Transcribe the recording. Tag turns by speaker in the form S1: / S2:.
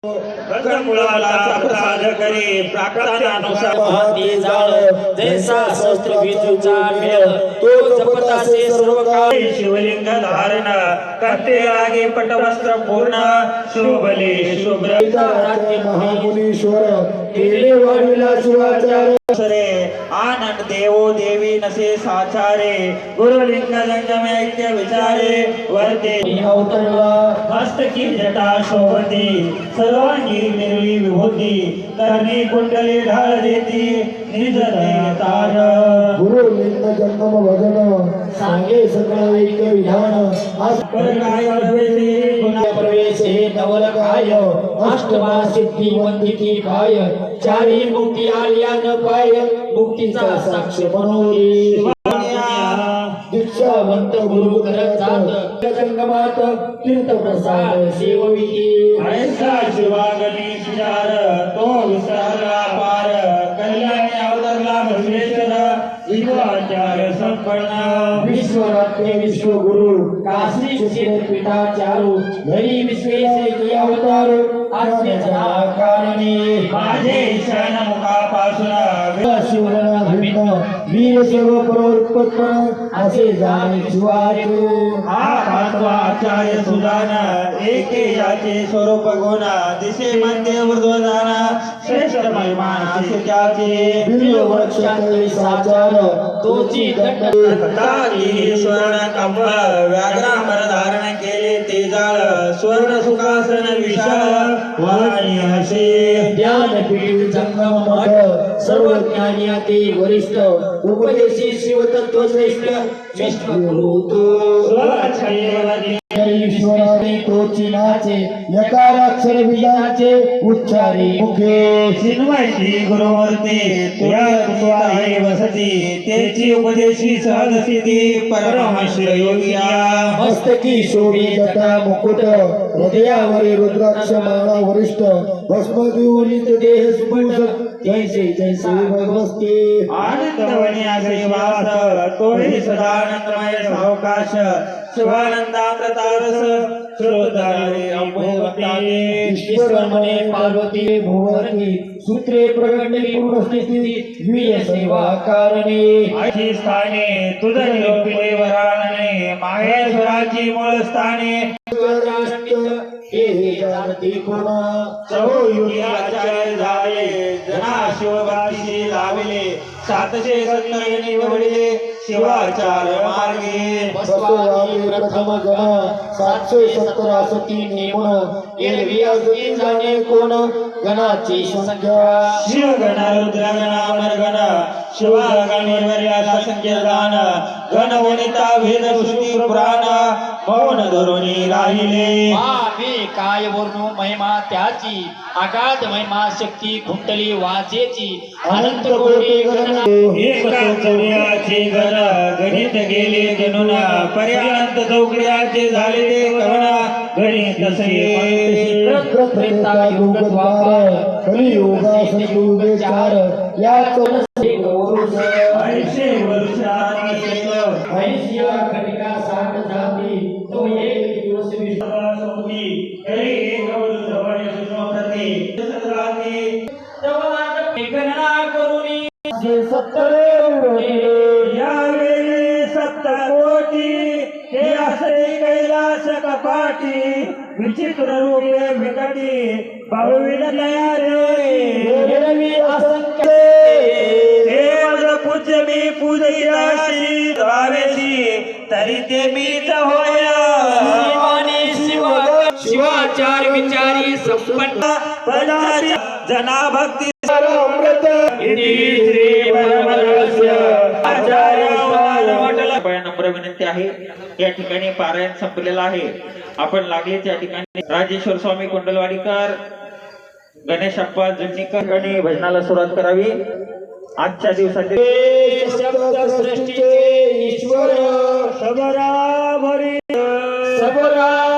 S1: मुळाला प्रसाद करे प्राकरणानुसार महाती जाळ जैसा शस्त्र विजूचा मेळ तो जपतासे सर्व काळ शिवलिंग धारण करते लागे पटवस्त्र पूर्ण शोभले शुभ्र
S2: महामुनीश्वर केले वाढविला शिवाचार
S1: सरे आनंद देवो देवी नसे साचारे गुरुलिंग जंगम ऐक्य विचारे वर्ते
S2: अवतरला
S1: हस्तकी जटा शोभती सर्वांगी निर्वी विभूती करणी कुंडली ढाळ देती निज तार
S2: गुरु लिंग जन्म भजन सांगे सकळ एक विधान
S1: काय प्रवेशी
S2: गुण प्रवेशे नवल काय अष्टमा सिद्धी वंदिती पाय चारी मुक्ती आलिया न पाय मुक्तीचा साक्ष मनोरी दीक्षावंत गुरु करतात संगमात तीर्थ प्रसाद सेवविती
S1: ऐसा शिवागणी विचार तो विसरला पार कल्याणी अवतरला भस्मेश्वर विश्वाचार्य संपन्न
S2: विश्वरत्ने विश्वगुरु काशी क्षेत्र पीठाचारू घरी विश्वेशे की अवतार आज्ञेच्या कारणे
S1: माझे शरण मुखापासून
S2: शिवरणा भिन्न वीर सर्व परोत्पन्न असे जाणे शिवाचे
S1: हा पाचवा आचार्य सुदान एके याचे स्वरूप गुण दिसे मध्ये ऊर्ध्वजान श्रेष्ठ महिमा असे त्याचे
S2: बिल्व वृक्ष साचार तोची दंड
S1: स्वर्ण कंब व्याघ्रांबर धारण केले ते जाळ स्वर्ण सुखासन विशाल वाणी असे
S2: ज्ञानपीठ जंगम मठ सर्व ज्ञानियाते वरिष्ठ उपदेशी शिव तत्व श्रेष्ठ विष्णु ईश्वराने तोची नाचे यकाराक्षर बीजाचे उच्चारी मुखे
S1: चिन्मयी गुरुमूर्ती तुया तुझे वसती तेची उपदेशी सहज सिद्धी परमहंस योगिया
S2: मस्तकी शोभी जटा मुकुट हृदयावरी रुद्राक्ष माळा वरिष्ठ भस्मद्युलित देह स्फुट जैसे जैसे भगवस्ते
S1: आनंदवनी असे वास तोही सदानंदमय सावकाश शिवानंदामृतारस श्रोतारे अंबोवती
S2: ईश्वरमने पार्वती भुवनी सूत्रे प्रगटली पूर्वस्थिती वीर सेवा कारणे
S1: अशी स्थाने तुझ निरोपिले वरानने माहेश्वराची मूळ स्थाने चहुयुगी आचार्य झाले जना शिवभाषी लाविले 770 निवडिले शिवाचार मार्गे
S2: प्रथम गण 770 सती नेमून एरवी अजून जाणे कोण गणाची संख्या
S1: शिवगण रुद्रगण अमरगण शिवागणवर्याचा संख्यादान गण वनिता वेद ऋषी पुराण मौन धरुणी राहिले
S3: काय वर्णू महिमा त्याची आगाध महिमा शक्ती कुंडली वाजेची अनंत कोटी गणना
S1: चौर्याचे गण गणित गेले गणुन पर्यंत चौकड्याचे झाले ते कवना गणित
S2: कलियुगा संयुग चार या
S1: ऐशे वर्षांनी
S2: ऐशिया खटिका 60 जाती तो एक दिवस
S1: विश्वासोती तरी एक जवळ सुप्रती सत्राती गणना करूनी
S2: 70
S1: यावेळी 7 कोटी हे असे कैलास कपाटी विचित्र रूपे विकटी बहुविध तयारे
S2: असंख्य
S1: देव पूज्य मी पूजयाशी द्वावेशी तरी ते मीच होया
S3: शिवाचार विचारी संपन्न
S1: पदारी जना भक्ती
S2: अमृत
S1: श्री परमरहस्य आचार्य नम्र विनंती आहे या ठिकाणी पारायण संपलेला आहे आपण लागलेच या ठिकाणी राजेश्वर स्वामी कुंडलवाडीकर गणेश अप्पा जुन्नीकर आणि भजनाला सुरुवात करावी आजच्या दिवसाचे
S2: सृष्टीचे ईश्वर
S1: सबरा भरी
S2: सबरा